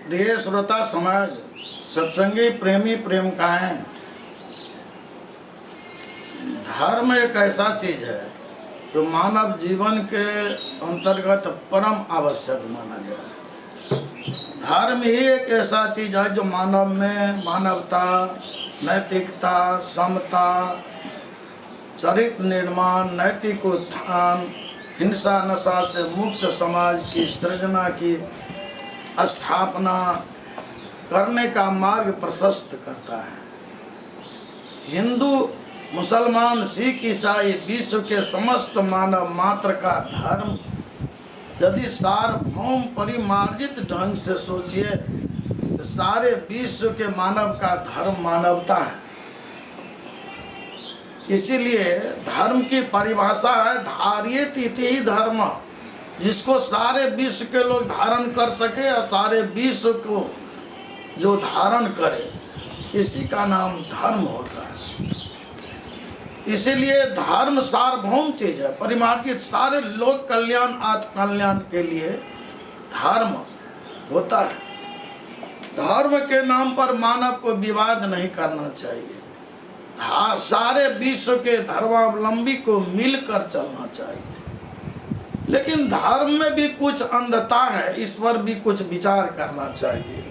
प्रिय श्रोता समाज, सत्संगी प्रेमी प्रेम कहें, धर्म एक ऐसा चीज है जो मानव जीवन के अंतर्गत परम आवश्यक माना गया है। धर्म ही एक ऐसा चीज है जो मानव में मानवता, नैतिकता, समता, चरित्र निर्माण, नैतिक उत्थान, हिंसा नशा से मुक्त समाज की सृजना की स्थापना करने का मार्ग प्रशस्त करता है। हिंदू, मुसलमान, सिख, ईसाई, विश्व के समस्त मानव मात्र का धर्म यदि सार्वभौम परिमार्जित ढंग से सोचिए तो सारे विश्व के मानव का धर्म मानवता है। इसीलिए धर्म की परिभाषा है धार्येत इति धर्म, जिसको सारे विश्व के लोग धारण कर सके और सारे विश्व को जो धारण करे, इसी का नाम धर्म होता है। इसीलिए धर्म सार्वभौम चीज है, परिमार्जित, सारे लोक कल्याण, आत्म कल्याण के लिए धर्म होता है। धर्म के नाम पर मानव को विवाद नहीं करना चाहिए। सारे विश्व के धर्मावलंबी को मिलकर चलना चाहिए। लेकिन धर्म में भी कुछ अंधता है, इस पर भी कुछ विचार करना चाहिए।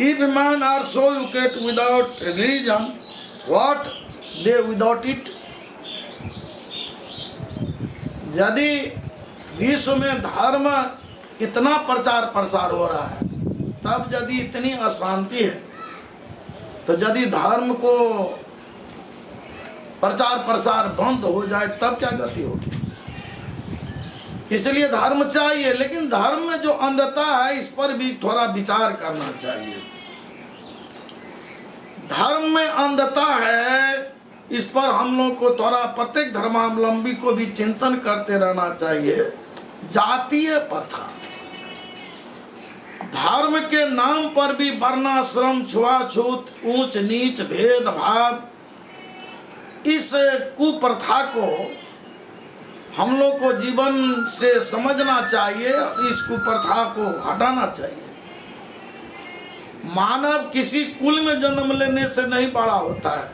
If men are so educated without religion, what they without it? यदि विश्व में धर्म इतना प्रचार प्रसार हो रहा है, तब यदि इतनी अशांति है, तो यदि धर्म को प्रचार प्रसार बंद हो जाए तब क्या गति होगी। इसलिए धर्म चाहिए, लेकिन धर्म में जो अंधता है इस पर भी थोड़ा विचार करना चाहिए। धर्म में अंधता है, इस पर हम लोग को थोड़ा प्रत्येक धर्मावलंबी को भी चिंतन करते रहना चाहिए। जातीय प्रथा, धर्म के नाम पर भी वर्णाश्रम, छुआछूत, ऊंच नीच, भेदभाव, इस कुप्रथा को हम लोग को जीवन से समझना चाहिए, इस कुप्रथा को हटाना चाहिए। मानव किसी कुल में जन्म लेने से नहीं बड़ा होता है,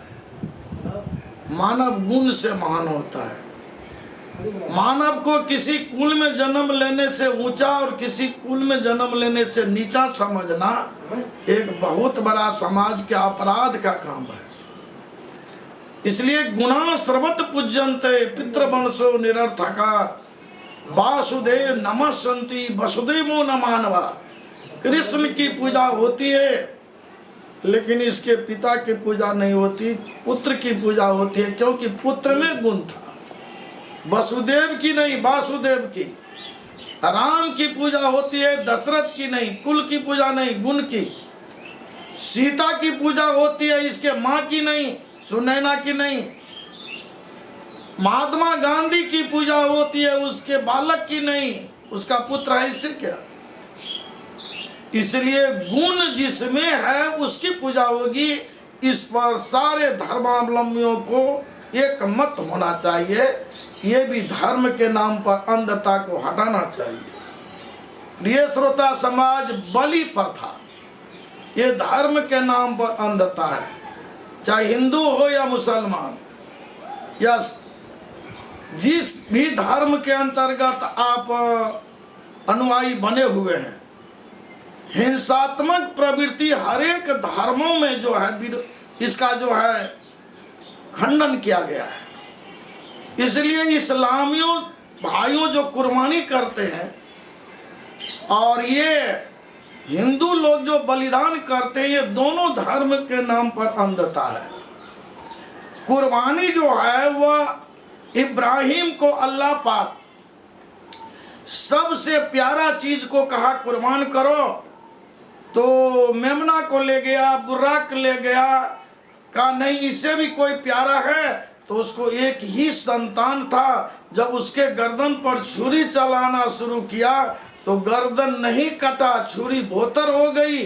मानव गुण से महान होता है। मानव को किसी कुल में जन्म लेने से ऊंचा और किसी कुल में जन्म लेने से नीचा समझना एक बहुत बड़ा समाज के अपराध का काम है। इसलिए गुणा सर्वत्र पूज्यन्ते पितृवंशो निरर्थका वासुदेव नमस्सन्ति वसुदेवो न मानवा। कृष्ण की पूजा होती है, लेकिन इसके पिता की पूजा नहीं होती, पुत्र की पूजा होती है, क्योंकि पुत्र में गुण था। वसुदेव की नहीं, वासुदेव की। राम की पूजा होती है, दशरथ की नहीं, कुल की पूजा नहीं, गुण की। सीता की पूजा होती है, इसके माँ की नहीं, सुनैना की नहीं। महात्मा गांधी की पूजा होती है, उसके बालक की नहीं, उसका पुत्र है, इससे क्या। इसलिए गुण जिसमें है उसकी पूजा होगी। इस पर सारे धर्मावलंबियों को एक मत होना चाहिए। ये भी धर्म के नाम पर अंधता को हटाना चाहिए। प्रिय श्रोता समाज, बलि प्रथा ये धर्म के नाम पर अंधता है। चाहे हिंदू हो या मुसलमान या जिस भी धर्म के अंतर्गत आप अनुयायी बने हुए हैं, हिंसात्मक प्रवृत्ति हर एक धर्मों में जो है इसका जो है खंडन किया गया है। इसलिए इस्लामियों भाइयों जो कुर्बानी करते हैं और ये हिंदू लोग जो बलिदान करते हैं, ये दोनों धर्म के नाम पर अंधता है। कुर्बानी जो है वह इब्राहिम को अल्लाह पाक सबसे प्यारा चीज को कहा कुर्बान करो, तो मेमना को ले गया, बुर्राक ले गया, कहा नहीं इससे भी कोई प्यारा है, तो उसको एक ही संतान था। जब उसके गर्दन पर छुरी चलाना शुरू किया तो गर्दन नहीं कटा, छुरी भोतर हो गई।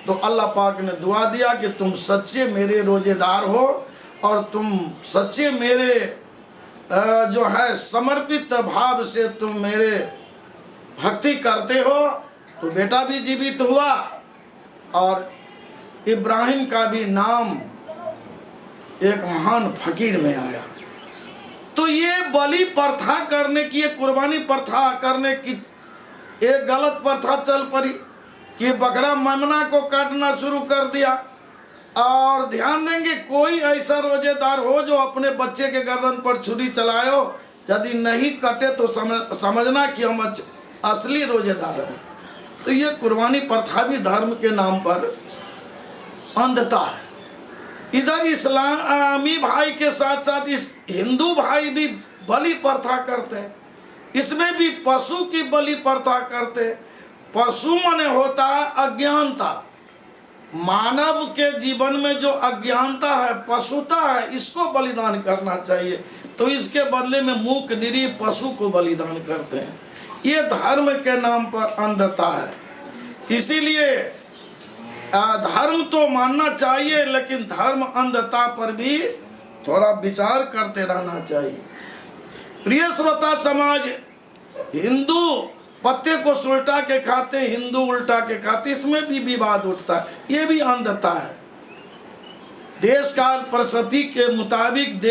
तो अल्लाह पाक ने दुआ दिया कि तुम सच्चे मेरे रोजेदार हो और तुम सच्चे मेरे जो है समर्पित भाव से तुम मेरे भक्ति करते हो, तो बेटा भी जीवित हुआ और इब्राहिम का भी नाम एक महान फकीर में आया। तो ये बलि प्रथा करने की, ये कुर्बानी प्रथा करने की एक गलत प्रथा चल पड़ी कि बकरा मेमना को काटना शुरू कर दिया। और ध्यान देंगे, कोई ऐसा रोजेदार हो जो अपने बच्चे के गर्दन पर छुरी चलायो, यदि नहीं कटे तो समझना कि हम असली रोजेदार हैं। तो ये कुर्बानी प्रथा भी धर्म के नाम पर अंधता है। इधर इस्लामी भाई के साथ साथ इस हिंदू भाई भी बलि प्रथा करते हैं, इसमें भी पशु की बलि प्रथा करते हैं। पशु माने होता है अज्ञानता। मानव के जीवन में जो अज्ञानता है, पशुता है, इसको बलिदान करना चाहिए। तो इसके बदले में मूक निरीह पशु को बलिदान करते हैं। ये धर्म के नाम पर अंधता है। इसीलिए धर्म तो मानना चाहिए, लेकिन धर्म अंधता पर भी थोड़ा विचार करते रहना चाहिए। प्रिय श्रोता समाज, हिंदू पत्ते को सुलटा के खाते, हिंदू उल्टा के खाते, इसमें भी विवाद उठता है। ये भी अंधता है। देश काल परिस्थिति के मुताबिक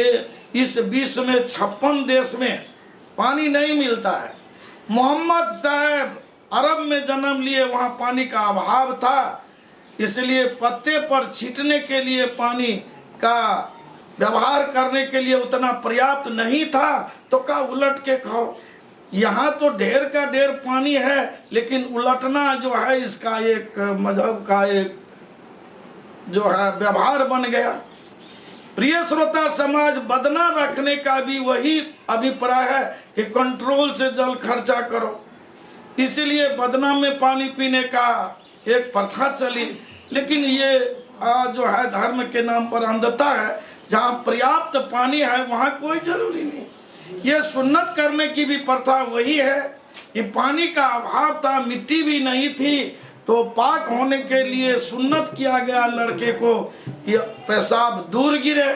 इस विश्व में 56 देश में पानी नहीं मिलता है। मोहम्मद साहब अरब में जन्म लिए, वहाँ पानी का अभाव था, इसलिए पत्ते पर छींटने के लिए पानी का व्यवहार करने के लिए उतना पर्याप्त नहीं था। तो क्या उलट के खाओ। यहाँ तो ढेर का ढेर पानी है, लेकिन उलटना जो है इसका एक मजहब का एक जो है व्यवहार बन गया। प्रिय श्रोता समाज, बदना रखने का भी वही अभिप्राय है कि कंट्रोल से जल खर्चा करो। इसीलिए बदना में पानी पीने का एक प्रथा चली। लेकिन ये जो है धर्म के नाम पर अंधता है। जहाँ पर्याप्त पानी है वहाँ कोई जरूरी नहीं। ये सुन्नत करने की भी प्रथा वही है कि पानी का अभाव था, मिट्टी भी नहीं थी, तो पाक होने के लिए सुन्नत किया गया लड़के को कि पेशाब दूर गिरे।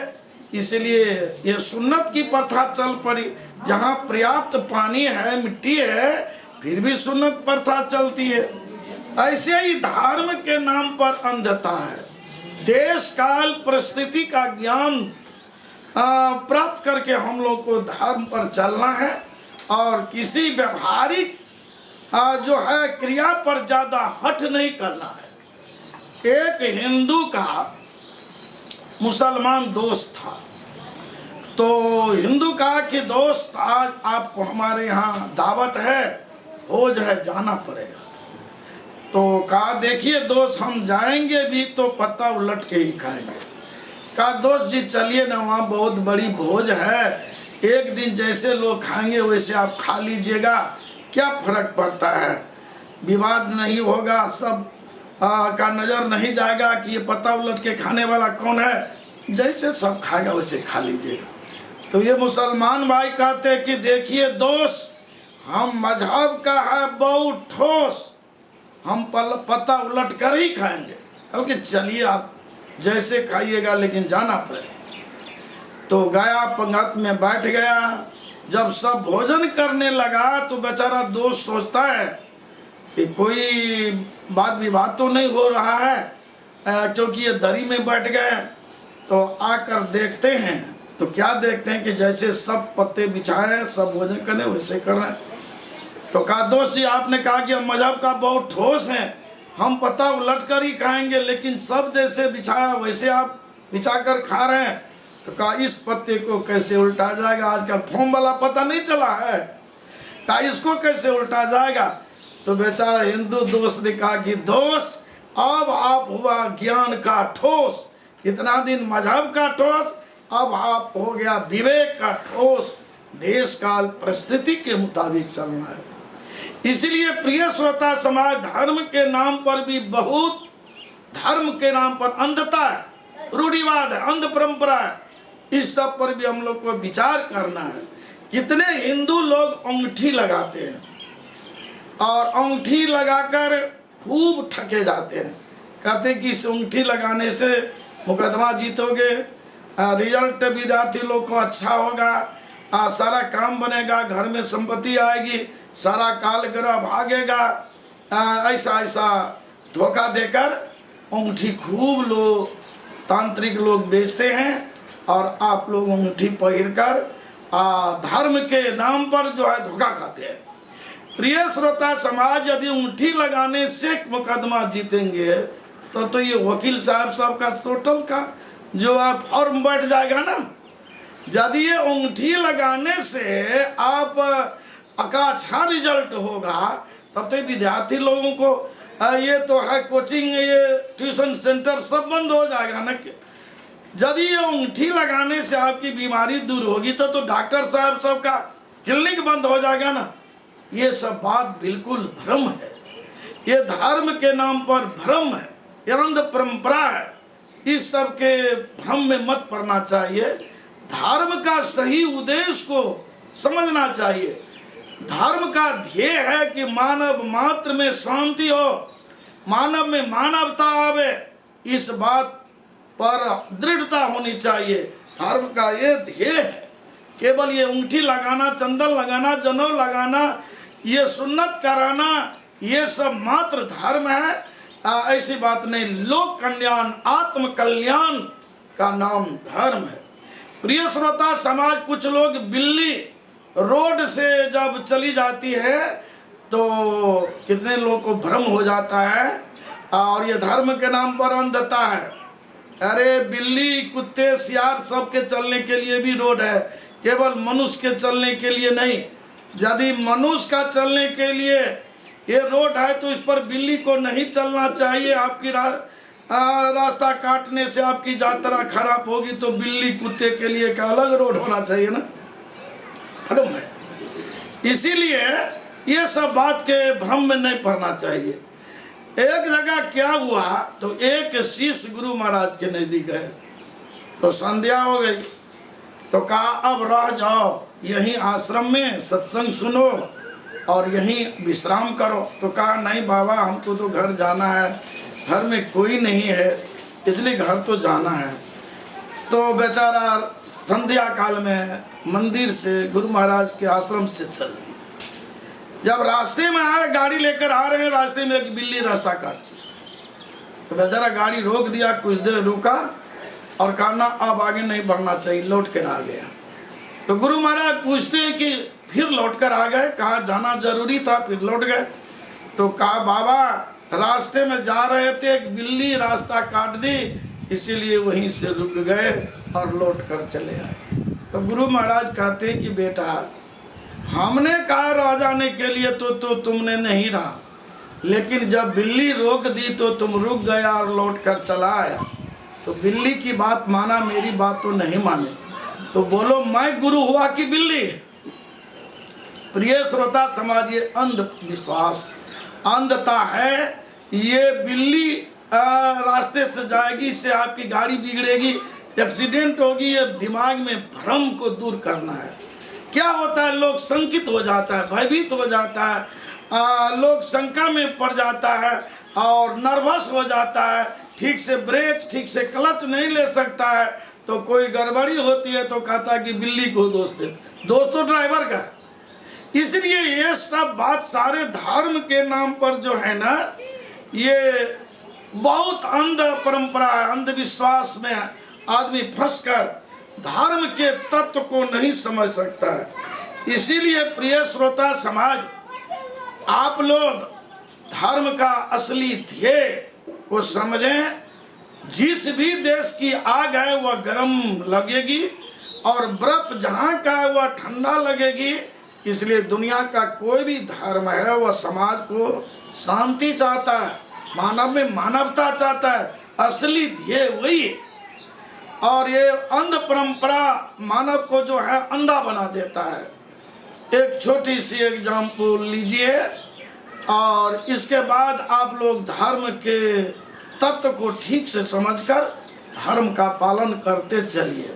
इसलिए ये सुन्नत की प्रथा चल पड़ी। जहाँ पर्याप्त पानी है, मिट्टी है, फिर भी सुन्नत प्रथा चलती है। ऐसे ही धर्म के नाम पर अंधता है। देश काल परिस्थिति का ज्ञान प्राप्त करके हम लोग को धर्म पर चलना है और किसी व्यवहारिक जो है क्रिया पर ज्यादा हट नहीं करना है। एक हिंदू का मुसलमान दोस्त था, तो हिंदू कहा कि दोस्त आज आपको हमारे यहाँ दावत है, भोज है, जाना पड़ेगा। तो कहा देखिए दोस्त, हम जाएंगे भी तो पत्ता उलट के ही खाएंगे। कहा दोस्त जी चलिए ना, वहाँ बहुत बड़ी भोज है, एक दिन जैसे लोग खाएंगे वैसे आप खा लीजिएगा, क्या फर्क पड़ता है, विवाद नहीं होगा, सब का नज़र नहीं जाएगा कि ये पत्ता उलट के खाने वाला कौन है, जैसे सब खाएगा वैसे खा लीजिएगा। तो ये मुसलमान भाई कहते हैं कि देखिए दोस्त, हम मजहब का है बहुत ठोस, हम पत्ता उलट कर ही खाएंगे। बल्कि चलिए आप जैसे खाइएगा, लेकिन जाना पड़ेगा। तो गया, पंगत में बैठ गया। जब सब भोजन करने लगा तो बेचारा दोस्त सोचता है कि कोई बात विवाद तो नहीं हो रहा है, क्योंकि ये दरी में बैठ गए। तो आकर देखते हैं तो क्या देखते हैं कि जैसे सब पत्ते बिछाए हैं, सब भोजन करने वैसे कर रहे हैं। तो कहा दोस्त जी, आपने कहा कि हम मजहब का बहुत ठोस हैं, हम पत्ता उलट कर ही खाएंगे, लेकिन सब जैसे बिछाया वैसे आप बिछाकर खा रहे हैं। तो कहा इस पत्ते को कैसे उल्टा जाएगा, आजकल फोम वाला पता नहीं चला है, कहा इसको कैसे उल्टा जाएगा। तो बेचारा हिंदू दोस्त ने कहा कि दोस्त, अब आप हुआ ज्ञान का ठोस, इतना दिन मजहब का ठोस, अब आप हो गया विवेक का ठोस। देश काल परिस्थिति के मुताबिक चलना है। इसलिए प्रिय श्रोता समाज, धर्म के नाम पर भी बहुत, धर्म के नाम पर अंधता है, रूढ़िवाद है, अंध परंपरा है। इस सब पर भी हम लोग को विचार करना है। कितने हिंदू लोग अंगूठी लगाते हैं और अंगूठी लगाकर खूब ठके जाते हैं। कहते कि इस अंगूठी लगाने से मुकदमा जीतोगे, रिजल्ट विद्यार्थी लोग को अच्छा होगा, सारा काम बनेगा, घर में संपत्ति आएगी, सारा काल ग्रह भागेगा। ऐसा ऐसा धोखा देकर अंगूठी खूब लोग तांत्रिक लोग बेचते हैं और आप लोग अंगूठी पहनकर धर्म के नाम पर जो है धोखा खाते हैं। प्रिय श्रोता समाज, यदि अंगूठी लगाने से मुकदमा जीतेंगे तो ये वकील साहब सबका टोटल का जो है फॉर्म बैठ जाएगा ना। यदि ये अंगूठी लगाने से आप का अच्छा रिजल्ट होगा तब तो विद्यार्थी लोगों को ये तो है कोचिंग, ये ट्यूशन सेंटर सब बंद हो जाएगा ना। यदि ये अंगूठी लगाने से आपकी बीमारी दूर होगी तो डॉक्टर साहब सबका क्लिनिक बंद हो जाएगा ना। ये सब बात बिल्कुल भ्रम है, ये धर्म के नाम पर भ्रम है, ये अंध परंपरा है। इस सब के भ्रम में मत पड़ना चाहिए। धर्म का सही उद्देश्य को समझना चाहिए। धर्म का ध्येय है कि मानव मात्र में शांति हो, मानव में मानवता आवे, इस बात पर दृढ़ता होनी चाहिए। धर्म का ये ध्येय है। केवल ये अंगूठी लगाना, चंदन लगाना, जनेऊ लगाना, ये सुन्नत कराना, ये सब मात्र धर्म है, ऐसी बात नहीं। लोक कल्याण, आत्म कल्याण का नाम धर्म है। प्रिय श्रोता समाज, कुछ लोग बिल्ली रोड से जब चली जाती है तो कितने लोगों को भ्रम हो जाता है और ये धर्म के नाम पर अंधता है। अरे बिल्ली, कुत्ते, सियार सबके चलने के लिए भी रोड है, केवल मनुष्य के चलने के लिए नहीं। यदि मनुष्य का चलने के लिए ये रोड है तो इस पर बिल्ली को नहीं चलना चाहिए। आपकी रास्ता काटने से आपकी यात्रा खराब होगी तो बिल्ली कुत्ते के लिए का अलग रोड होना चाहिए ना। भ्रम है, इसीलिए ये सब बात के भ्रम में नहीं पड़ना चाहिए। एक जगह क्या हुआ तो एक शिष्य गुरु महाराज के नजदीक गए तो संध्या हो गई तो कहा अब रह जाओ, यहीं आश्रम में सत्संग सुनो और यहीं विश्राम करो। तो कहा नहीं बाबा, हमको तो घर जाना है, घर में कोई नहीं है, इसलिए घर तो जाना है। तो बेचारा संध्या काल में मंदिर से गुरु महाराज के आश्रम से चल दिया। जब रास्ते में आए, गाड़ी लेकर आ रहे हैं, रास्ते में एक बिल्ली रास्ता काट दिया तो बेचारा गाड़ी रोक दिया, कुछ देर रुका और कहा ना अब आगे नहीं बढ़ना चाहिए, लौट कर आ गया। तो गुरु महाराज पूछते हैं कि फिर लौट कर आ गए? कहा जाना जरूरी था, फिर लौट गए। तो कहा बाबा रास्ते में जा रहे थे, एक बिल्ली रास्ता काट दी, इसीलिए वहीं से रुक गए और लौट कर चले आए। तो गुरु महाराज कहते हैं कि बेटा, हमने कहा रह जाने के लिए तो तुमने नहीं रहा, लेकिन जब बिल्ली रोक दी तो तुम रुक गया और लौट कर चला आया। तो बिल्ली की बात माना, मेरी बात तो नहीं माने। तो बोलो मैं गुरु हुआ कि बिल्ली? प्रिय श्रोता समाज, ये अंधविश्वास, अंधता है। ये बिल्ली रास्ते से जाएगी, इससे आपकी गाड़ी बिगड़ेगी, एक्सीडेंट होगी। ये दिमाग में भ्रम को दूर करना है। क्या होता है, लोग शंकित हो जाता है, भयभीत हो जाता है, लोग शंका में पड़ जाता है और नर्वस हो जाता है, ठीक से ब्रेक, ठीक से क्लच नहीं ले सकता है, तो कोई गड़बड़ी होती है तो कहता है कि बिल्ली को दोष दे, दोष तो ड्राइवर का। इसलिए ये सब बात सारे धर्म के नाम पर जो है ना, ये बहुत अंध परंपरा है। अंधविश्वास में आदमी फंसकर धर्म के तत्व को नहीं समझ सकता है। इसीलिए प्रिय श्रोता समाज, आप लोग धर्म का असली ध्येय को समझें। जिस भी देश की आग है वह गर्म लगेगी और बर्फ जहाँ का है वह ठंडा लगेगी। इसलिए दुनिया का कोई भी धर्म है वह समाज को शांति चाहता है, मानव में मानवता चाहता है, असली ध्येय वही है। और ये अंध परंपरा मानव को जो है अंधा बना देता है। एक छोटी सी एग्जाम्पल लीजिए और इसके बाद आप लोग धर्म के तत्व को ठीक से समझकर धर्म का पालन करते चलिए।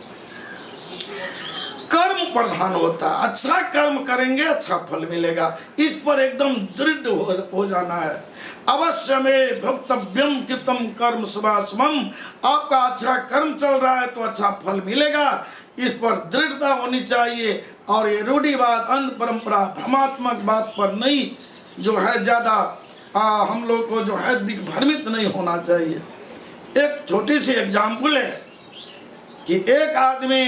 कर्म प्रधान होता है, अच्छा कर्म करेंगे अच्छा फल मिलेगा, इस पर एकदम दृढ़ हो जाना है। अवश्य में भक्तव्यम कृतम कर्म शुभाशुभम, आपका अच्छा कर्म चल रहा है तो अच्छा फल मिलेगा, इस पर दृढ़ता होनी चाहिए। और ये रूढ़िवाद, अंध परंपरा, भ्रमात्मक बात पर नहीं जो है ज्यादा हम लोग को जो है दिग्भ्रमित नहीं होना चाहिए। एक छोटी सी एग्जाम्पल है कि एक आदमी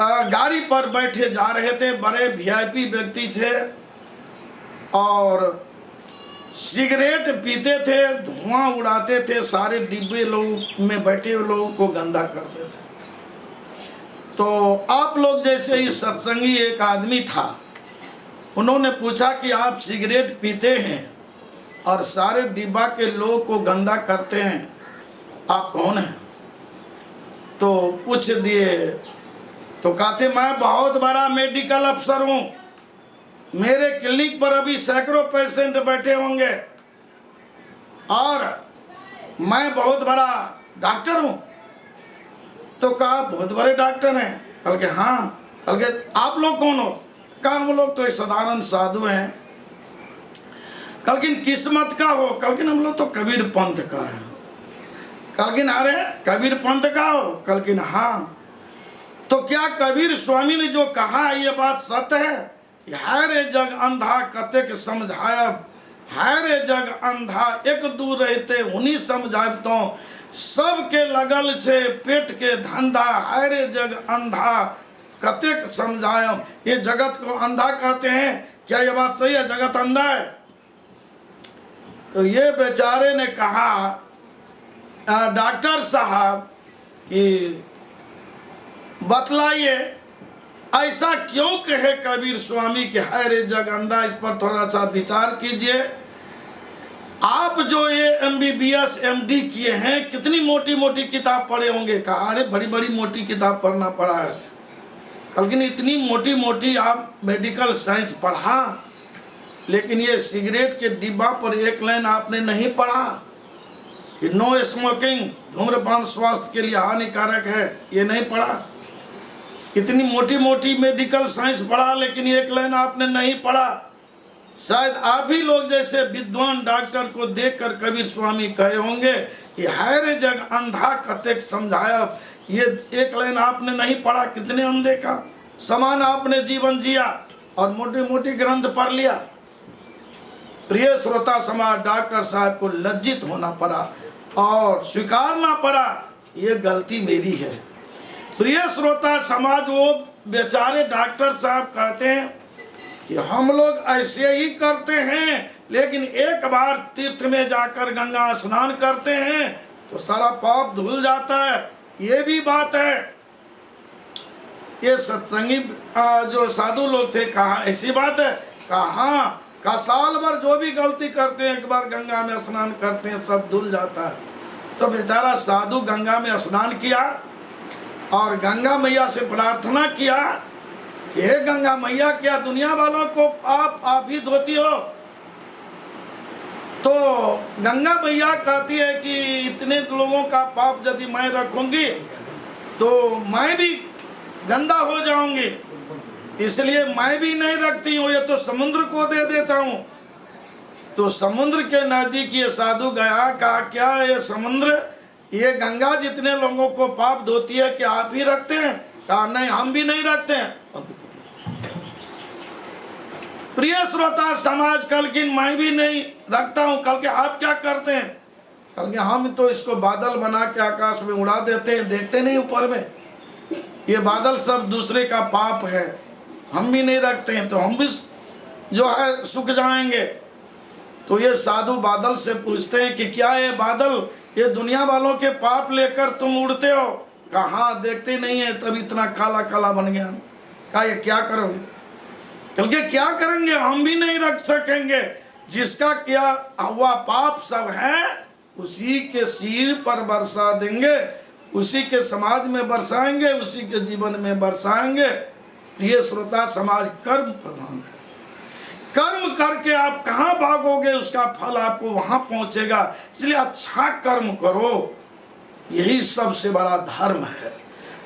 गाड़ी पर बैठे जा रहे थे, बड़े वीआईपी व्यक्ति थे और सिगरेट पीते थे, धुआं उड़ाते थे, सारे डिब्बे लोग में बैठे हुए लोगों को गंदा करते थे। तो आप लोग जैसे ही सत्संगी एक आदमी था, उन्होंने पूछा कि आप सिगरेट पीते हैं और सारे डिब्बा के लोग को गंदा करते हैं, आप कौन हैं? तो पूछ दिए, तो कहते मैं बहुत बड़ा मेडिकल अफसर हूं, मेरे क्लिनिक पर अभी सैकड़ों पेशेंट बैठे होंगे और मैं बहुत बड़ा डॉक्टर हूं। तो कहा बहुत बड़े डॉक्टर हैं? कल के हाँ। कल के आप लोग कौन हो? कहा हम लोग तो एक साधारण साधु हैं। कल किन किस्मत का हो? कल किन हम लोग तो कबीर पंथ का है। कल किन अरे कबीर पंथ का हो? कल किन हाँ। तो क्या कबीर स्वामी ने जो कहा है ये बात सत्य है? है रे जग अंधा कतेक समझायब, है रे जग अंधा एक दूर रहते उन्हीं समझायब, तो सबके लगल छे पेट के धंधा, है रे जग अंधा कतेक समझायब। ये जगत को अंधा कहते हैं, क्या ये बात सही है? जगत अंधा है? तो ये बेचारे ने कहा डॉक्टर साहब कि बतलाइए ऐसा क्यों कहे कबीर स्वामी कि है रे जग अंधा, इस पर थोड़ा सा विचार कीजिए। आप जो ये MBBS MD किए हैं, कितनी मोटी मोटी किताब पढ़े होंगे? कहा अरे बड़ी बड़ी मोटी किताब पढ़ना पड़ा है। लेकिन इतनी मोटी मोटी आप मेडिकल साइंस पढ़ा, लेकिन ये सिगरेट के डिब्बा पर एक लाइन आपने नहीं पढ़ा कि नो स्मोकिंग, धूम्रपान स्वास्थ्य के लिए हानिकारक है, ये नहीं पढ़ा। इतनी मोटी मोटी मेडिकल साइंस पढ़ा, लेकिन एक लाइन आपने नहीं पढ़ा। शायद आप ही लोग जैसे विद्वान डॉक्टर को देखकर कबीर स्वामी कहे होंगे कि है रे जग अंधा कतेक समझायब, ये एक लाइन आपने नहीं पढ़ा। कितने अंधे का समान आपने जीवन जिया और मोटी मोटी ग्रंथ पढ़ लिया। प्रिय श्रोता समाज, डॉक्टर साहब को लज्जित होना पड़ा और स्वीकारना पड़ा, ये गलती मेरी है। प्रिय श्रोता समाज, वो बेचारे डॉक्टर साहब कहते हैं कि हम लोग ऐसे ही करते हैं, लेकिन एक बार तीर्थ में जाकर गंगा स्नान करते हैं तो सारा पाप धुल जाता है। ये भी बात है। ये सत्संगी जो साधु लोग थे, कहा ऐसी बात है? कहा हाँ। का साल भर जो भी गलती करते हैं, एक बार गंगा में स्नान करते हैं, सब धुल जाता है। तो बेचारा साधु गंगा में स्नान किया और गंगा मैया से प्रार्थना किया कि हे गंगा मैया, क्या दुनिया वालों को आप ही धोती हो? तो गंगा मैया कहती है कि इतने लोगों का पाप यदि मैं रखूंगी तो मैं भी गंदा हो जाऊंगी, इसलिए मैं भी नहीं रखती हूँ, ये तो समुद्र को दे देता हूँ। तो समुद्र के नजदीक ये साधु गया, कहा क्या ये समुद्र, ये गंगा जितने लोगों को पाप धोती है, क्या आप ही रखते हैं? कहा नहीं, हम भी नहीं रखते हैं। प्रिय श्रोता समाज, कल की मैं भी नहीं रखता हूं। कल के आप क्या करते हैं? कल के हम तो इसको बादल बना के आकाश में उड़ा देते हैं, देखते नहीं ऊपर में। ये बादल सब दूसरे का पाप है, हम भी नहीं रखते हैं, तो हम भी जो है सूख जाएंगे। तो ये साधु बादल से पूछते हैं कि क्या ये बादल, ये दुनिया वालों के पाप लेकर तुम उड़ते हो? कहा हाँ, देखते नहीं है तब इतना काला काला बन गया। कहा ये क्या करोगे? कल के क्या करेंगे? हम भी नहीं रख सकेंगे। जिसका किया हुआ पाप सब है, उसी के सिर पर बरसा देंगे, उसी के समाज में बरसाएंगे, उसी के जीवन में बरसाएंगे। प्रिय श्रोता समाज, कर्म प्रधान है। कर्म करके आप कहाँ भागोगे, उसका फल आपको वहां पहुंचेगा। इसलिए अच्छा कर्म करो, यही सबसे बड़ा धर्म है।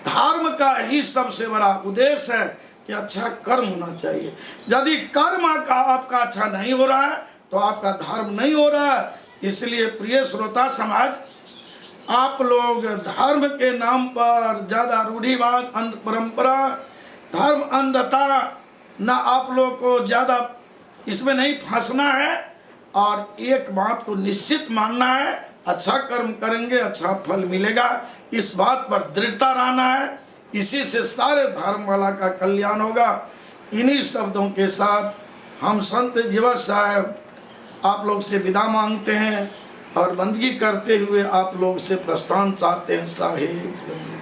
धर्म का यही सबसे बड़ा उद्देश्य है कि अच्छा कर्म होना चाहिए। यदि कर्म का आपका अच्छा नहीं हो रहा है तो आपका धर्म नहीं हो रहा है। इसलिए प्रिय श्रोता समाज, आप लोग धर्म के नाम पर ज्यादा रूढ़िवाद, अंध परंपरा, धर्म अंधता, ना आप लोग को ज्यादा इसमें नहीं फंसना है। और एक बात को निश्चित मानना है, अच्छा कर्म करेंगे अच्छा फल मिलेगा, इस बात पर दृढ़ता रहना है। इसी से सारे धर्म वाला का कल्याण होगा। इन्हीं शब्दों के साथ हम संत जीवा साहब आप लोग से विदा मांगते हैं और बंदगी करते हुए आप लोग से प्रस्थान चाहते हैं। साहिब।